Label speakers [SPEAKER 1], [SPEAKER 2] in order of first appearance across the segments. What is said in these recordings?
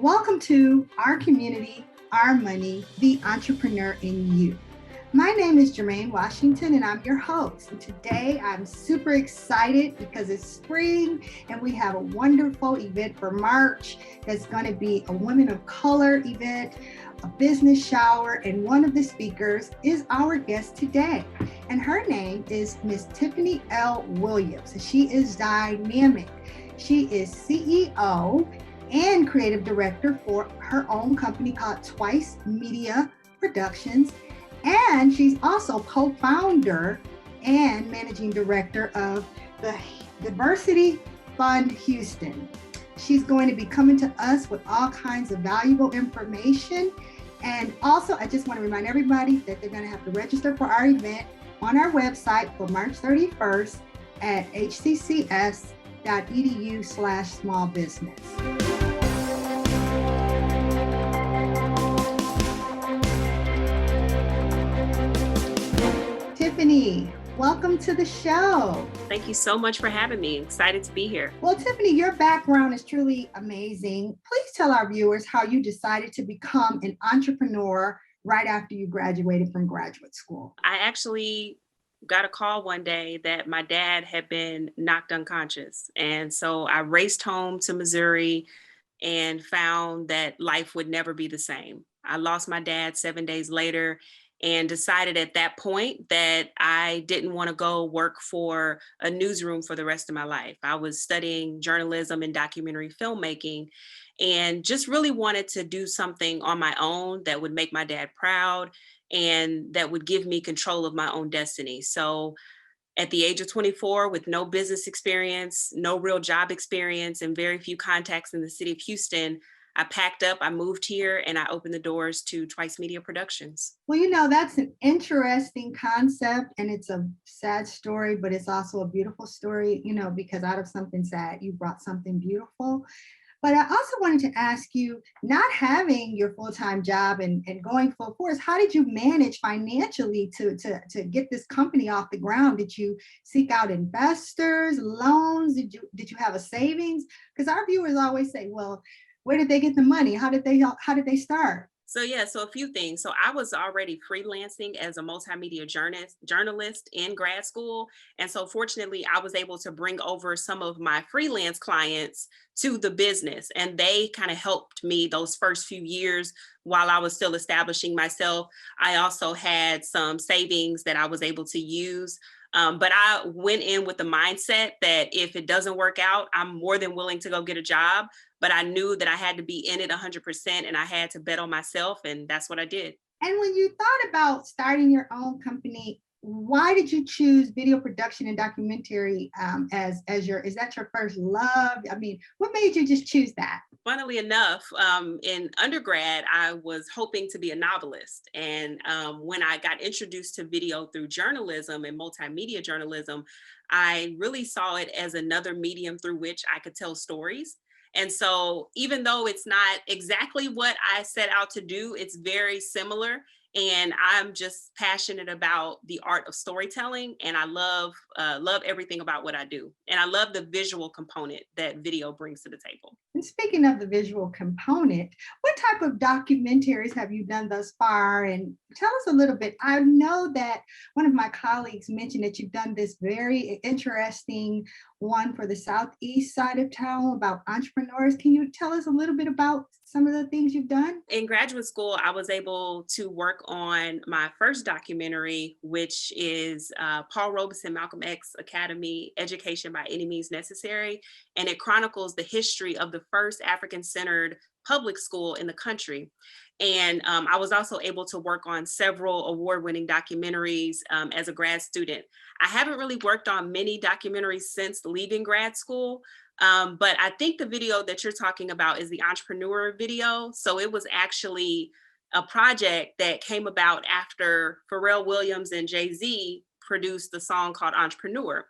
[SPEAKER 1] Welcome to Our Community, Our Money, the Entrepreneur in You. My name is Germaine Washington and I'm your host. And today I'm super excited because it's spring and we have a wonderful event for March that's going to be a Women of Color event, a business shower, and one of the speakers is our guest today. And her name is Miss Tiffany L. Williams. And she is dynamic. She is CEO and creative director for her own company called Twice Media Productions. And she's also co-founder and managing director of the Diversity Fund Houston. She's going to be coming to us with all kinds of valuable information. And also, I just want to remind everybody that they're going to have to register for our event on our website for March 31st at hccs.edu/smallbusiness. Tiffany, welcome to the show.
[SPEAKER 2] Thank you so much for having me. Excited to be here.
[SPEAKER 1] Well, Tiffany, your background is truly amazing. Please tell our viewers how you decided to become an entrepreneur right after you graduated from graduate school.
[SPEAKER 2] I actually got a call one day that my dad had been knocked unconscious. And so I raced home to Missouri and found that life would never be the same. I lost my dad 7 days later and decided at that point that I didn't want to go work for a newsroom for the rest of my life. I was studying journalism and documentary filmmaking and just really wanted to do something on my own that would make my dad proud and that would give me control of my own destiny. So at the age of 24, with no business experience, no real job experience, and very few contacts in the city of Houston, I packed up, I moved here, and I opened the doors to Twice Media Productions.
[SPEAKER 1] Well, that's an interesting concept, and it's a sad story, but it's also a beautiful story, because out of something sad, you brought something beautiful. But I also wanted to ask you, not having your full-time job and going full force, how did you manage financially to get this company off the ground? Did you seek out investors, loans? Did you have a savings? Because our viewers always say, well, where did they get the money? How did they start?
[SPEAKER 2] So a few things. So I was already freelancing as a multimedia journalist in grad school. And so fortunately, I was able to bring over some of my freelance clients to the business. And they kind of helped me those first few years while I was still establishing myself. I also had some savings that I was able to use. But I went in with the mindset that if it doesn't work out, I'm more than willing to go get a job. But I knew that I had to be in it 100% and I had to bet on myself. And that's what I did.
[SPEAKER 1] And when you thought about starting your own company, why did you choose video production and documentary is that your first love? I mean, what made you just choose that?
[SPEAKER 2] Funnily enough, in undergrad, I was hoping to be a novelist. And when I got introduced to video through journalism and multimedia journalism, I really saw it as another medium through which I could tell stories. And so even though it's not exactly what I set out to do, it's very similar. And I'm just passionate about the art of storytelling. And I love everything about what I do. And I love the visual component that video brings to the table.
[SPEAKER 1] And speaking of the visual component, what type of documentaries have you done thus far? And tell us a little bit. I know that one of my colleagues mentioned that you've done this very interesting one for the southeast side of town about entrepreneurs. Can you tell us a little bit about some of the things you've done?
[SPEAKER 2] In graduate school, I was able to work on my first documentary, which is Paul Robeson, Malcolm X Academy, Education by Any Means Necessary. And it chronicles the history of the first African-centered public school in the country. And I was also able to work on several award-winning documentaries as a grad student. I haven't really worked on many documentaries since leaving grad school, but I think the video that you're talking about is the entrepreneur video. So it was actually a project that came about after Pharrell Williams and Jay-Z produced the song called Entrepreneur.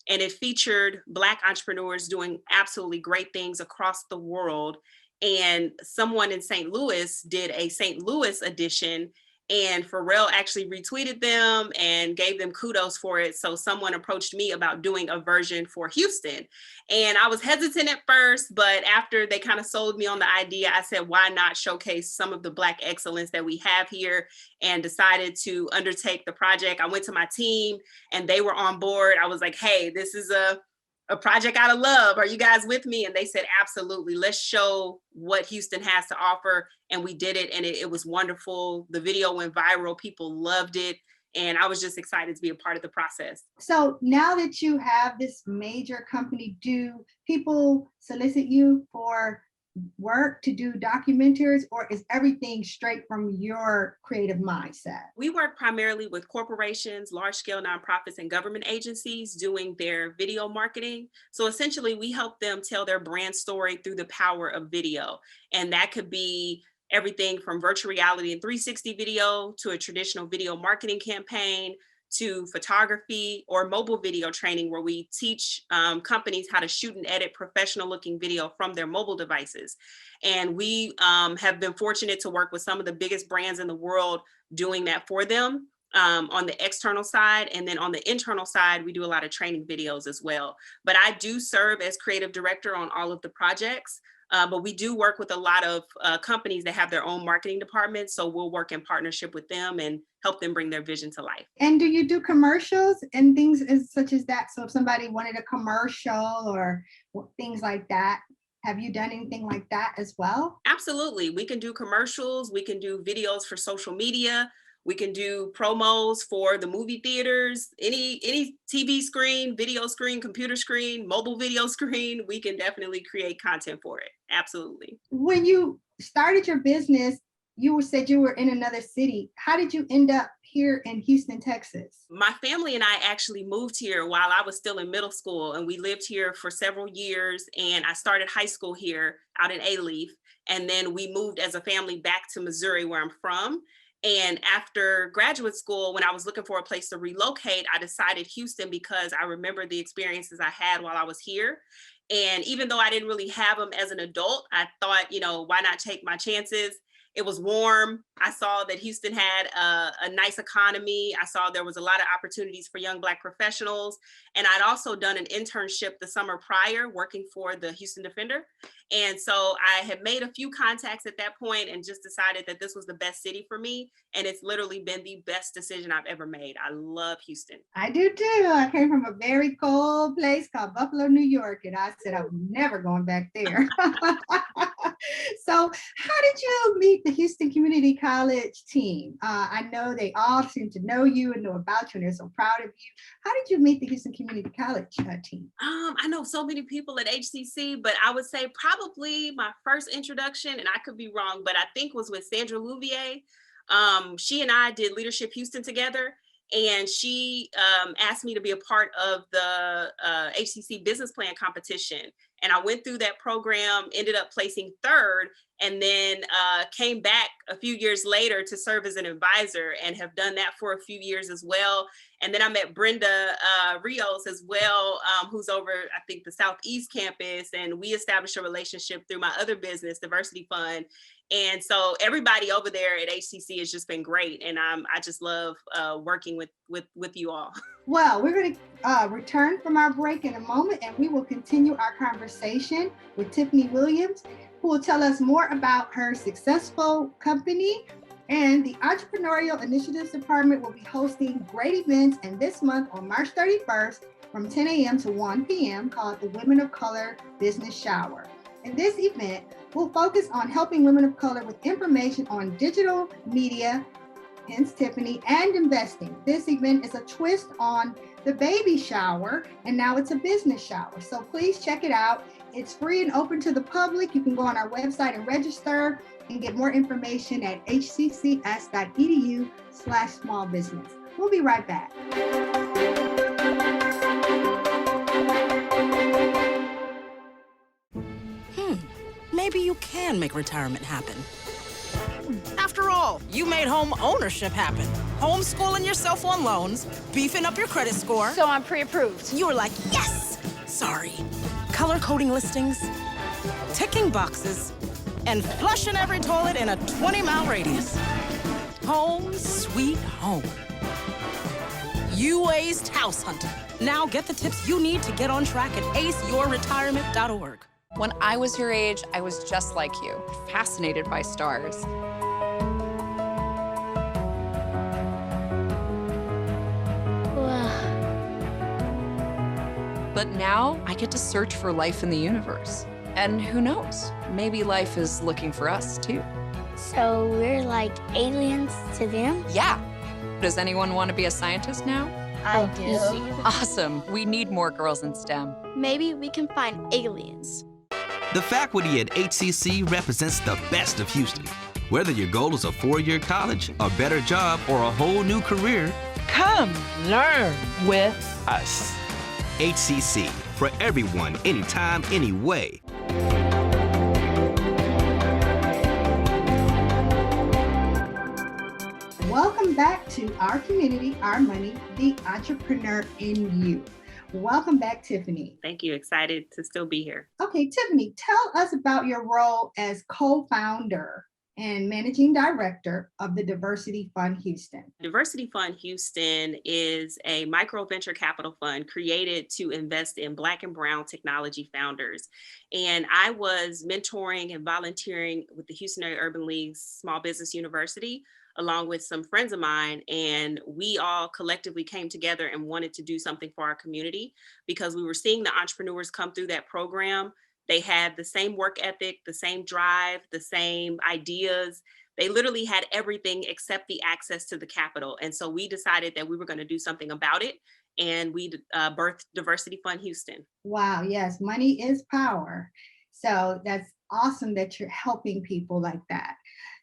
[SPEAKER 2] And it featured Black entrepreneurs doing absolutely great things across the world. And someone in St. Louis did a St. Louis edition And Pharrell actually retweeted them and gave them kudos for it. So someone approached me about doing a version for Houston. And I was hesitant at first, but after they kind of sold me on the idea, I said, why not showcase some of the Black excellence that we have here, and decided to undertake the project. I went to my team and they were on board. I was like, hey, this is a project out of love. Are you guys with me? And they said, absolutely. Let's show what Houston has to offer. And we did it. And it was wonderful. The video went viral. People loved it. And I was just excited to be a part of the process.
[SPEAKER 1] So now that you have this major company, do people solicit you for work to do documentaries, or is everything straight from your creative mindset?
[SPEAKER 2] We work primarily with corporations, large-scale nonprofits, and government agencies doing their video marketing. So essentially, we help them tell their brand story through the power of video. And that could be everything from virtual reality and 360 video to a traditional video marketing campaign, to photography or mobile video training, where we teach companies how to shoot and edit professional looking video from their mobile devices. And we have been fortunate to work with some of the biggest brands in the world doing that for them on the external side. And then on the internal side, we do a lot of training videos as well. But I do serve as creative director on all of the projects. But we do work with a lot of companies that have their own marketing departments. So we'll work in partnership with them and help them bring their vision to life.
[SPEAKER 1] And do you do commercials and things such as that? So if somebody wanted a commercial or things like that, have you done anything like that as well?
[SPEAKER 2] Absolutely. We can do commercials. We can do videos for social media. We can do promos for the movie theaters, any TV screen, video screen, computer screen, mobile video screen. We can definitely create content for it. Absolutely.
[SPEAKER 1] When you started your business, you said you were in another city. How did you end up here in Houston, Texas?
[SPEAKER 2] My family and I actually moved here while I was still in middle school, and we lived here for several years. And I started high school here out in Alief. And then we moved as a family back to Missouri, where I'm from. And after graduate school, when I was looking for a place to relocate, I decided Houston because I remember the experiences I had while I was here. And even though I didn't really have them as an adult, I thought, why not take my chances? It was warm. I saw that Houston had a nice economy. I saw there was a lot of opportunities for young Black professionals. And I'd also done an internship the summer prior working for the Houston Defender. And so I had made a few contacts at that point and just decided that this was the best city for me. And it's literally been the best decision I've ever made. I love Houston.
[SPEAKER 1] I do too. I came from a very cold place called Buffalo, New York. And I said, I'm never going back there. So how did you meet the Houston Community College team? I know they all seem to know you and know about you, and they're so proud of you. How did you meet the Houston Community College team?
[SPEAKER 2] I know so many people at HCC, but I would say probably my first introduction, and I could be wrong, but I think was with Sandra Louvier. She and I did Leadership Houston together. And she asked me to be a part of the HCC business plan competition. And I went through that program, ended up placing third, and then came back a few years later to serve as an advisor, and have done that for a few years as well. And then I met Brenda Rios as well, who's over, I think, the Southeast campus. And we established a relationship through my other business, Diversity Fund. And so everybody over there at HCC has just been great. And I just love working with you all.
[SPEAKER 1] Well, we're going to return from our break in a moment, and we will continue our conversation with Tiffany Williams, who will tell us more about her successful company. And the Entrepreneurial Initiatives Department will be hosting great events, and this month on March 31st from 10 a.m. to 1 p.m. called the Women of Color Business Shower. In this event, we'll focus on helping women of color with information on digital media, hence Tiffany, and investing. This event is a twist on the baby shower, and now it's a business shower. So please check it out. It's free and open to the public. You can go on our website and register and get more information at hccs.edu/smallbusiness. We'll be right back.
[SPEAKER 3] Maybe you can make retirement happen. After all, you made home ownership happen. Homeschooling yourself on loans, beefing up your credit score.
[SPEAKER 4] So I'm pre-approved.
[SPEAKER 3] You were like, yes! Sorry. Color coding listings, ticking boxes, and flushing every toilet in a 20-mile radius. Home sweet home. You aced House Hunting. Now get the tips you need to get on track at aceyourretirement.org.
[SPEAKER 4] When I was your age, I was just like you, fascinated by stars. But now I get to search for life in the universe. And who knows, maybe life is looking for us too.
[SPEAKER 5] So we're like aliens to them?
[SPEAKER 4] Yeah. Does anyone want to be a scientist now?
[SPEAKER 5] I do.
[SPEAKER 4] Awesome. We need more girls in STEM.
[SPEAKER 5] Maybe we can find aliens.
[SPEAKER 6] The faculty at HCC represents the best of Houston. Whether your goal is a 4-year college, a better job, or a whole new career,
[SPEAKER 7] come learn with us.
[SPEAKER 6] HCC, for everyone, anytime, anyway.
[SPEAKER 1] Welcome back to Our Community, Our Money, the Entrepreneur in You. Welcome back, Tiffany.
[SPEAKER 2] Thank you. Excited to still be here.
[SPEAKER 1] Okay, Tiffany, tell us about your role as co-founder and managing director of the Diversity Fund Houston.
[SPEAKER 2] Diversity Fund Houston is a micro venture capital fund created to invest in Black and Brown technology founders. And I was mentoring and volunteering with the Houston Area Urban League's Small Business University, along with some friends of mine, and we all collectively came together and wanted to do something for our community because we were seeing the entrepreneurs come through that program. They had the same work ethic, the same drive, the same ideas. They literally had everything except the access to the capital. And so we decided that we were going to do something about it, and we birthed Diversity Fund Houston.
[SPEAKER 1] Wow, yes, money is power. So that's awesome that you're helping people like that.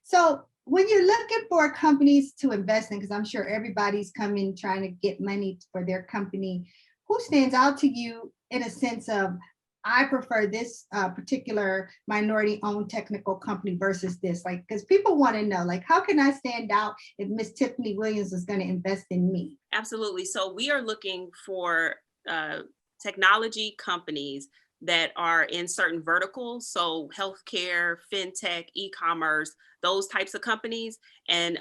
[SPEAKER 1] So when you're looking for companies to invest in, because I'm sure everybody's coming trying to get money for their company, who stands out to you in a sense of, I prefer this particular minority-owned technical company versus this? Like, because people want to know, like, how can I stand out if Miss Tiffany Williams is going to invest in me?
[SPEAKER 2] Absolutely. So we are looking for technology companies that are in certain verticals, so healthcare, fintech, e-commerce, those types of companies, and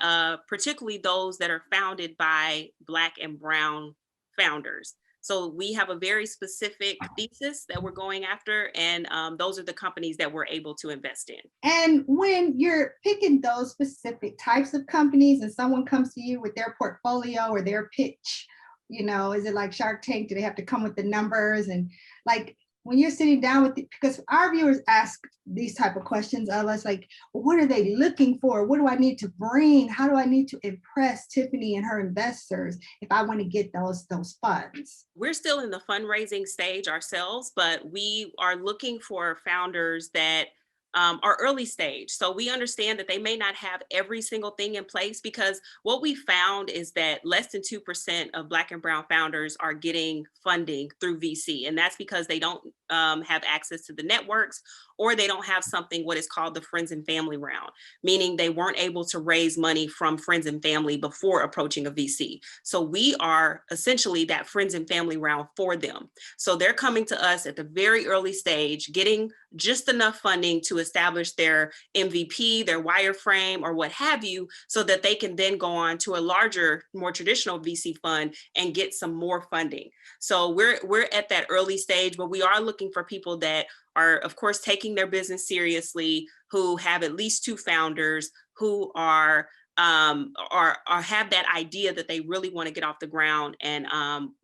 [SPEAKER 2] particularly those that are founded by Black and Brown founders. So we have a very specific thesis that we're going after, and those are the companies that we're able to invest in.
[SPEAKER 1] And when you're picking those specific types of companies and someone comes to you with their portfolio or their pitch, you know, is it like Shark Tank? Do they have to come with the numbers? And like, when you're sitting down with, because our viewers ask these type of questions of us, like, what are they looking for? What do I need to bring? How do I need to impress Tiffany and her investors if I want to get those funds?
[SPEAKER 2] We're still in the fundraising stage ourselves, but we are looking for founders that are early stage. So we understand that they may not have every single thing in place, because what we found is that less than 2% of Black and Brown founders are getting funding through VC. And that's because they don't have access to the networks, or they don't have something what is called the friends and family round, meaning they weren't able to raise money from friends and family before approaching a VC. So we are essentially that friends and family round for them. So they're coming to us at the very early stage, getting just enough funding to establish their MVP, their wireframe, or what have you, so that they can then go on to a larger, more traditional VC fund and get some more funding. So we're at that early stage, but we are looking for people that are, of course, taking their business seriously, who have at least 2 founders, who are have that idea that they really want to get off the ground. And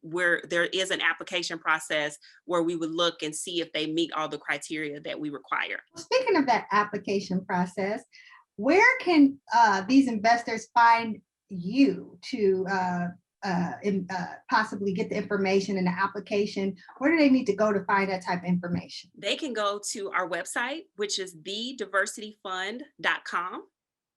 [SPEAKER 2] where there is an application process where we would look and see if they meet all the criteria that we require.
[SPEAKER 1] Speaking of that application process, where can these investors find you to possibly get the information and the application? Where do they need to go to find that type of information?
[SPEAKER 2] They can go to our website, which is thediversityfund.com,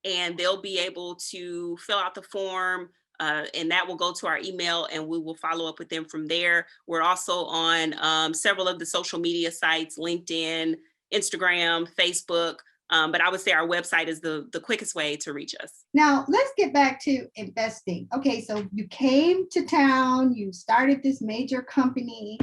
[SPEAKER 2] and they'll be able to fill out the form, and that will go to our email, and we will follow up with them from there. We're also on several of the social media sites, LinkedIn, Instagram, Facebook. But I would say our website is the quickest way to reach us.
[SPEAKER 1] Now, let's get back to investing. Okay, so you came to town, you started this major company,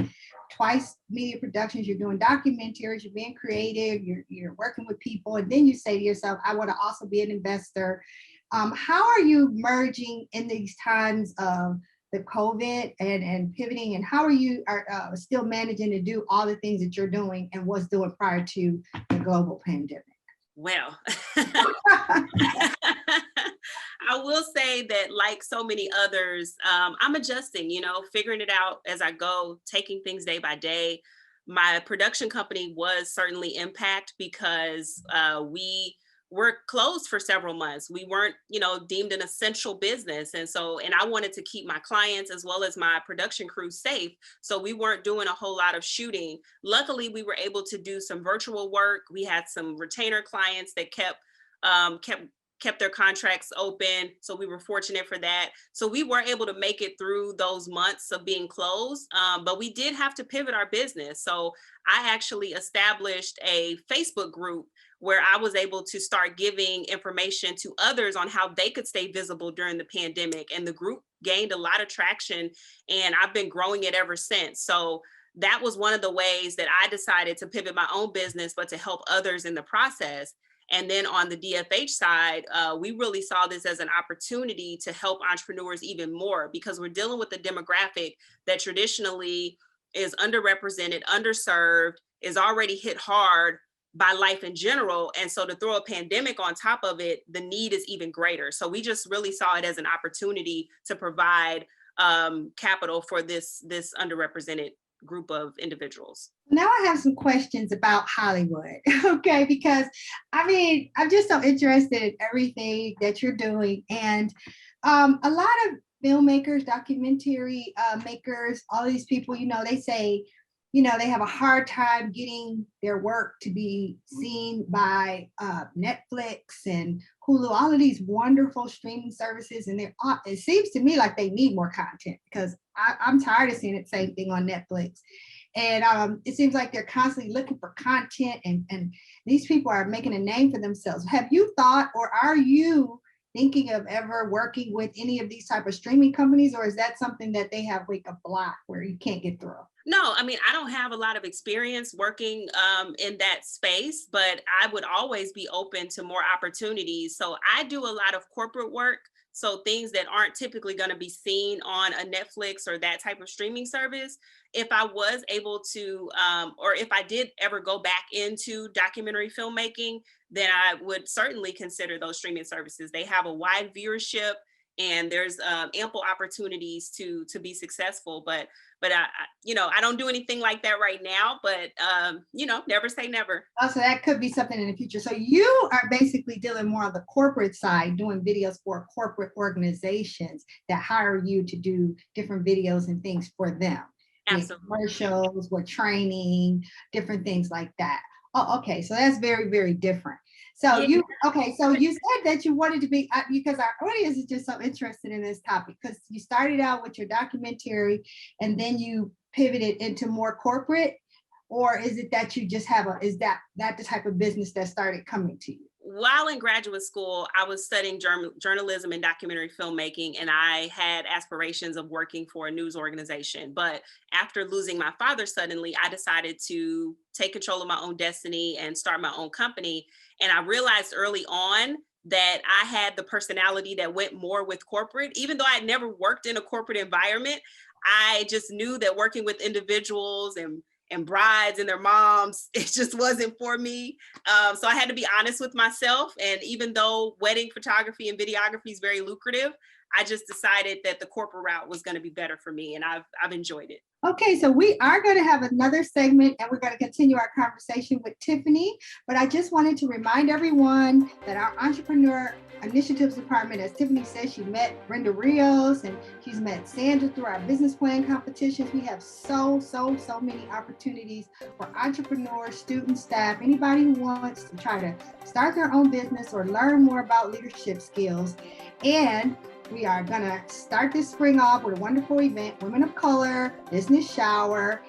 [SPEAKER 1] Twice Media Productions, you're doing documentaries, you're being creative, you're working with people, and then you say to yourself, I want to also be an investor. How are you merging in these times of the COVID and pivoting, and how are you still managing to do all the things that you're doing and was doing prior to the global pandemic?
[SPEAKER 2] Well, I will say that, like so many others, I'm adjusting, figuring it out as I go, taking things day by day. My production company was certainly impacted because we were closed for several months. We weren't, deemed an essential business. And I wanted to keep my clients as well as my production crew safe. So we weren't doing a whole lot of shooting. Luckily, we were able to do some virtual work. We had some retainer clients that kept their contracts open. So we were fortunate for that. So we were able to make it through those months of being closed, but we did have to pivot our business. So I actually established a Facebook group where I was able to start giving information to others on how they could stay visible during the pandemic. And the group gained a lot of traction, and I've been growing it ever since. So that was one of the ways that I decided to pivot my own business, but to help others in the process. And then on the DFH side, we really saw this as an opportunity to help entrepreneurs even more, because we're dealing with a demographic that traditionally is underrepresented, underserved, is already hit hard by life in general. And so to throw a pandemic on top of it, the need is even greater. So we just really saw it as an opportunity to provide capital for this underrepresented group of individuals.
[SPEAKER 1] Now I have some questions about Hollywood, okay? Because I'm just so interested in everything that you're doing. And a lot of filmmakers, documentary makers, all these people, they say, they have a hard time getting their work to be seen by Netflix and Hulu, all of these wonderful streaming services. And it seems to me like they need more content, because I'm tired of seeing the same thing on Netflix. And it seems like they're constantly looking for content, and these people are making a name for themselves. Have you thought, or are you thinking of ever working with any of these type of streaming companies, or is that something that they have like a block where you can't get through?
[SPEAKER 2] No, I don't have a lot of experience working in that space, but I would always be open to more opportunities. So I do a lot of corporate work. So things that aren't typically going to be seen on a Netflix or that type of streaming service. If I was able to, or if I did ever go back into documentary filmmaking, then I would certainly consider those streaming services. They have a wide viewership, and there's ample opportunities to be successful. But I don't do anything like that right now, but never say never.
[SPEAKER 1] So that could be something in the future. So you are basically dealing more on the corporate side, doing videos for corporate organizations that hire you to do different videos and things for them.
[SPEAKER 2] Absolutely.
[SPEAKER 1] Commercials, with training, different things like that. Oh, okay. So that's very, very different. So
[SPEAKER 2] Yeah.
[SPEAKER 1] So you said that you wanted to be, because our audience is just so interested in this topic, because you started out with your documentary and then you pivoted into more corporate, or is it that you just is that the type of business that started coming to you?
[SPEAKER 2] While in graduate school, I was studying journalism and documentary filmmaking, and I had aspirations of working for a news organization. But after losing my father suddenly, I decided to take control of my own destiny and start my own company. And I realized early on that I had the personality that went more with corporate. Even though I had never worked in a corporate environment, I just knew that working with individuals and brides and their moms, it just wasn't for me. So I had to be honest with myself. And even though wedding photography and videography is very lucrative, I just decided that the corporate route was going to be better for me, and I've enjoyed it.
[SPEAKER 1] Okay, so we are going to have another segment, and we're going to continue our conversation with Tiffany. But I just wanted to remind everyone that our Entrepreneur Initiatives Department, as Tiffany said, she met Brenda Rios and she's met Sandra through our business plan competitions. We have so many opportunities for entrepreneurs, students, staff, anybody who wants to try to start their own business or learn more about leadership skills. And we are going to start this spring off with a wonderful event, Women of Color Business Shower,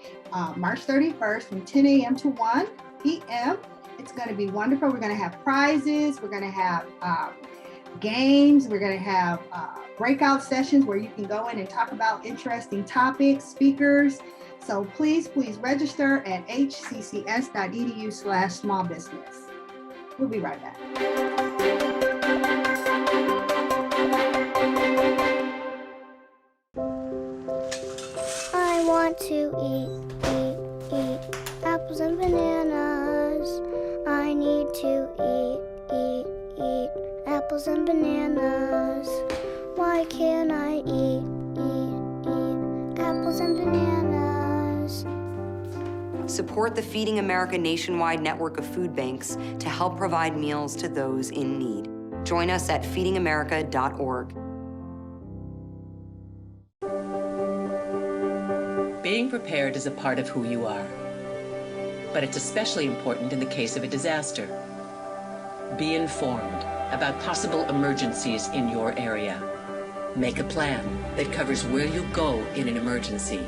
[SPEAKER 1] March 31st from 10 a.m. to 1 p.m. It's going to be wonderful. We're going to have prizes. We're going to have games. We're going to have breakout sessions where you can go in and talk about interesting topics, speakers. So please register at hccs.edu/small business. We'll be right back.
[SPEAKER 5] to eat apples and bananas. I need to eat apples and bananas. Why can't I eat apples and bananas?
[SPEAKER 8] Support the Feeding America nationwide network of food banks to help provide meals to those in need. Join us at feedingamerica.org.
[SPEAKER 9] Being prepared is a part of who you are, but it's especially important in the case of a disaster. Be informed about possible emergencies in your area. Make a plan that covers where you go in an emergency.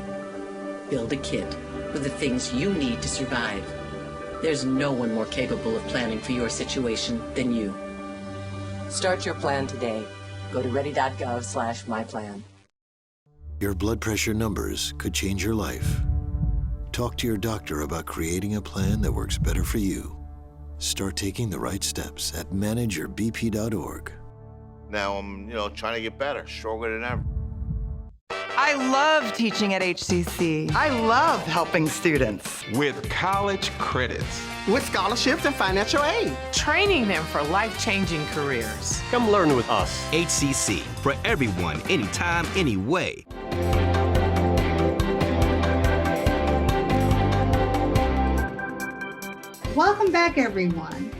[SPEAKER 9] Build a kit with the things you need to survive. There's no one more capable of planning for your situation than you. Start your plan today. Go to ready.gov/myplan.
[SPEAKER 10] Your blood pressure numbers could change your life. Talk to your doctor about creating a plan that works better for you. Start taking the right steps at manageyourbp.org.
[SPEAKER 11] Now I'm, trying to get better, stronger than ever.
[SPEAKER 12] I love teaching at HCC. I love helping students.
[SPEAKER 13] With college credits.
[SPEAKER 14] With scholarships and financial aid.
[SPEAKER 7] Training them for life-changing careers.
[SPEAKER 15] Come learn with us.
[SPEAKER 6] HCC, for everyone, anytime, anyway.
[SPEAKER 1] Welcome back, everyone.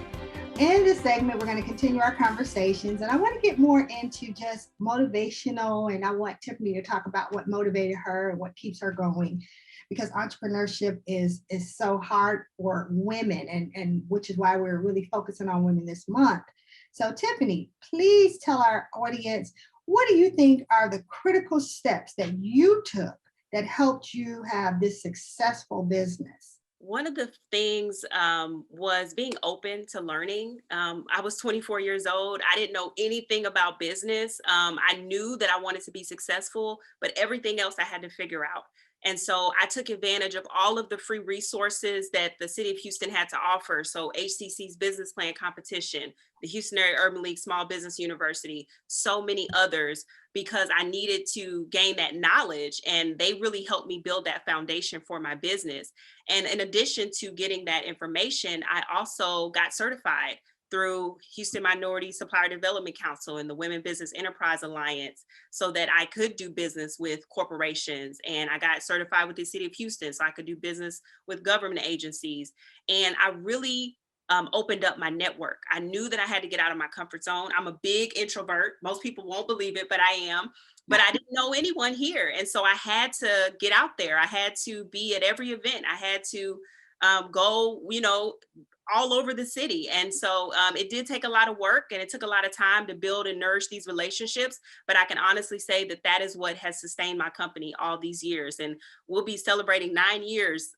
[SPEAKER 1] In this segment, we're going to continue our conversations, and I want to get more into just motivational, and I want Tiffany to talk about what motivated her and what keeps her going, because entrepreneurship is so hard for women, and which is why we're really focusing on women this month. So Tiffany, please tell our audience, what do you think are the critical steps that you took that helped you have this successful business?
[SPEAKER 2] One of the things was being open to learning. I was 24 years old. I didn't know anything about business. I knew that I wanted to be successful, but everything else I had to figure out. And so I took advantage of all of the free resources that the city of Houston had to offer. So HCC's business plan competition, the Houston Area Urban League Small Business University, so many others, because I needed to gain that knowledge, and they really helped me build that foundation for my business. And in addition to getting that information, I also got certified through Houston Minority Supplier Development Council and the Women Business Enterprise Alliance, so that I could do business with corporations. And I got certified with the city of Houston, so I could do business with government agencies. And I really opened up my network. I knew that I had to get out of my comfort zone. I'm a big introvert. Most people won't believe it, but I am. But I didn't know anyone here. And so I had to get out there. I had to be at every event. I had to go, all over the city. And so it did take a lot of work, and it took a lot of time to build and nourish these relationships. But I can honestly say that that is what has sustained my company all these years. And we'll be celebrating 9 years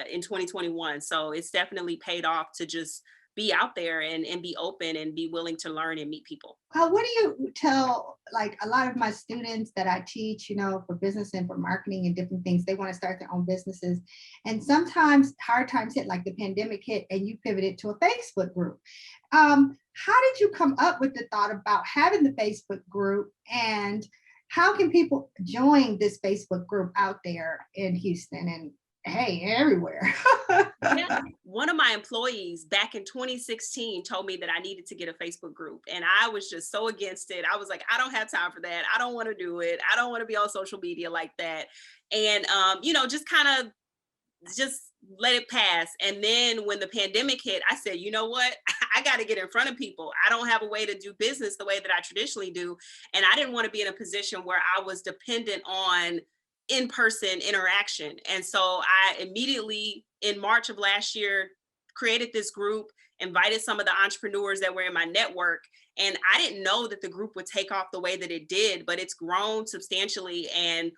[SPEAKER 2] in 2021. So it's definitely paid off to just be out there and be open and be willing to learn and meet people.
[SPEAKER 1] What do you tell, like a lot of my students that I teach, for business and for marketing and different things, they want to start their own businesses. And sometimes hard times hit, like the pandemic hit, and you pivoted to a Facebook group. How did you come up with the thought about having the Facebook group, and how can people join this Facebook group out there in Houston and everywhere?
[SPEAKER 2] Yeah. One of my employees back in 2016 told me that I needed to get a Facebook group, and I was just so against it. I was like, I don't have time for that. I don't want to do it. I don't want to be on social media like that. And, just kind of just let it pass. And then when the pandemic hit, I said, you know what? I got to get in front of people. I don't have a way to do business the way that I traditionally do. And I didn't want to be in a position where I was dependent on in-person interaction. And so I immediately, in March of last year, created this group, invited some of the entrepreneurs that were in my network. And I didn't know that the group would take off the way that it did, but it's grown substantially. And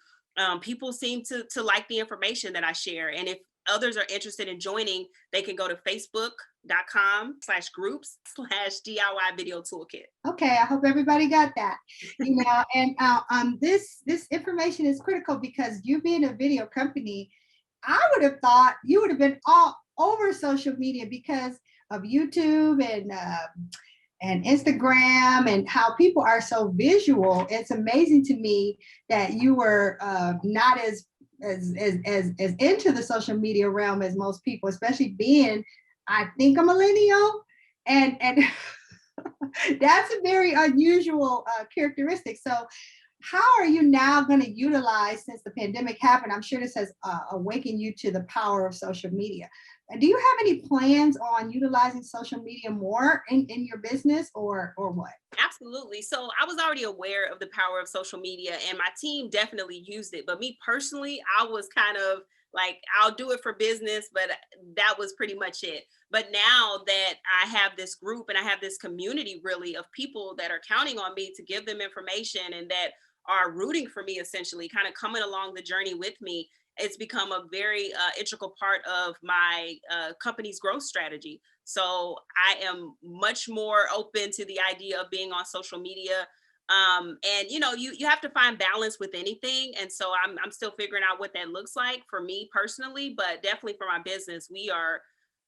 [SPEAKER 2] people seem to like the information that I share. And if others are interested in joining, they can go to facebook.com/groups/DIY video toolkit.
[SPEAKER 1] Okay, I hope everybody got that. And this information is critical, because you being a video company, I would have thought you would have been all over social media because of YouTube and Instagram, and how people are so visual. It's amazing to me that you were not as as into the social media realm as most people, especially being, I think, a millennial, and that's a very unusual characteristic. So how are you now going to utilize, since the pandemic happened, I'm sure this has awakened you to the power of social media. Do you have any plans on utilizing social media more in your business, or what?
[SPEAKER 2] Absolutely. So I was already aware of the power of social media, and my team definitely used it. But me personally, I was kind of like, I'll do it for business, but that was pretty much it. But now that I have this group and I have this community really of people that are counting on me to give them information and that are rooting for me, essentially kind of coming along the journey with me, it's become a very integral part of my company's growth strategy. So I am much more open to the idea of being on social media. And you have to find balance with anything. And so I'm still figuring out what that looks like for me personally, but definitely for my business,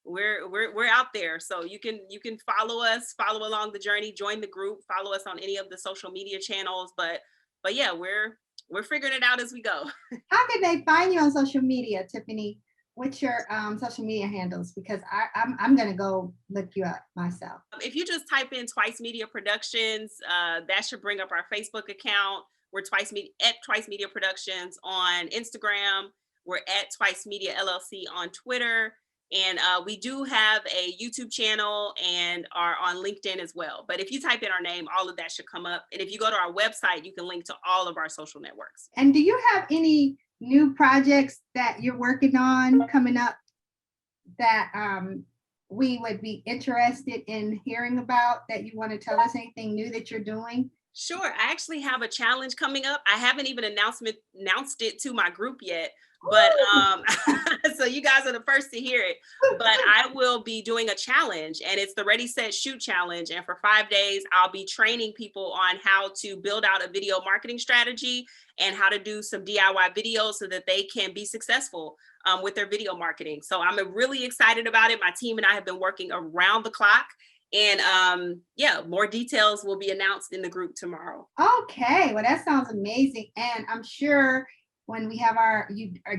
[SPEAKER 2] we're out there. So you can follow us, follow along the journey, join the group, follow us on any of the social media channels. But yeah, we're figuring it out as we go.
[SPEAKER 1] How can they find you on social media, Tiffany? What's your social media handles? Because I'm gonna go look you up myself.
[SPEAKER 2] If you just type in Twice Media Productions, that should bring up our Facebook account. We're at Twice Media Productions on Instagram. We're at Twice Media LLC on Twitter. And we do have a YouTube channel and are on LinkedIn as well. But if you type in our name, all of that should come up. And if you go to our website, you can link to all of our social networks.
[SPEAKER 1] And do you have any new projects that you're working on coming up that we would be interested in hearing about, that you want to tell us? Anything new that you're doing?
[SPEAKER 2] Sure. I actually have a challenge coming up. I haven't even announced it to my group yet, but so you guys are the first to hear it. But I will be doing a challenge, and it's the Ready, Set, Shoot challenge. And for 5 days, I'll be training people on how to build out a video marketing strategy and how to do some DIY videos so that they can be successful with their video marketing. So I'm really excited about it. My team and I have been working around the clock. And more details will be announced in the group tomorrow.
[SPEAKER 1] Okay, well, that sounds amazing. And I'm sure when we have our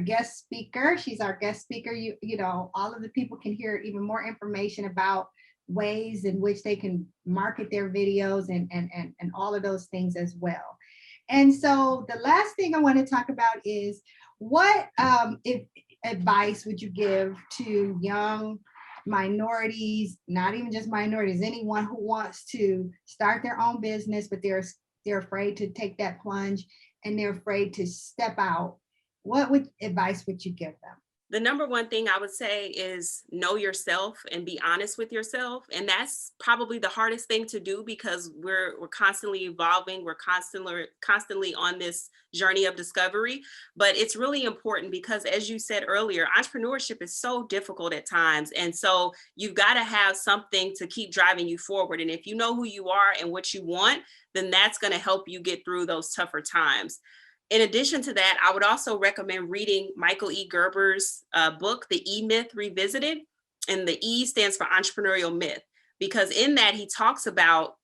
[SPEAKER 1] guest speaker, she's our guest speaker, you know, all of the people can hear even more information about ways in which they can market their videos and all of those things as well. And so the last thing I want to talk about is what advice would you give to young minorities, not even just minorities, anyone who wants to start their own business, but they're afraid to take that plunge and they're afraid to step out? What advice would you give them?
[SPEAKER 2] The number one thing I would say is know yourself and be honest with yourself. And that's probably the hardest thing to do because we're constantly evolving. We're constantly on this journey of discovery. But it's really important because, as you said earlier, entrepreneurship is so difficult at times. And so you've got to have something to keep driving you forward. And if you know who you are and what you want, then that's going to help you get through those tougher times. In addition to that, I would also recommend reading Michael E. Gerber's book, The E-Myth Revisited. And the E stands for entrepreneurial myth, because in that he talks about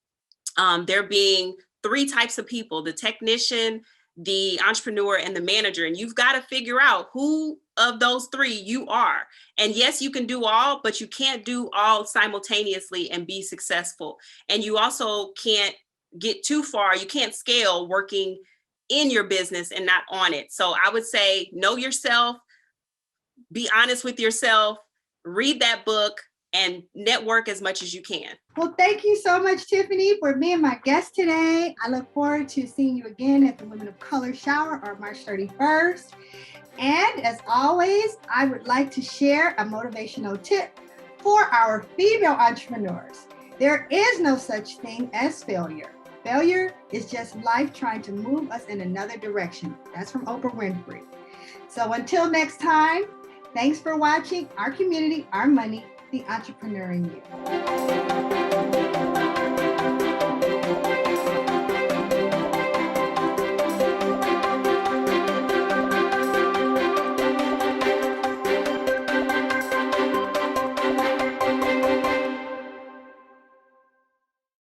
[SPEAKER 2] there being 3 types of people: the technician, the entrepreneur, and the manager. And you've got to figure out who of those 3 you are. And yes, you can do all, but you can't do all simultaneously and be successful. And you also can't get too far. You can't scale working in your business and not on it. So I would say know yourself, be honest with yourself, read that book, and network as much as you can.
[SPEAKER 1] Well, thank you so much, Tiffany, for being my guest today. I look forward to seeing you again at the Women of Color Shower on March 31st. And as always, I would like to share a motivational tip for our female entrepreneurs. There is no such thing as failure. Failure is just life trying to move us in another direction. That's from Oprah Winfrey. So until next time, thanks for watching Our Community, Our Money, the Entrepreneur in You.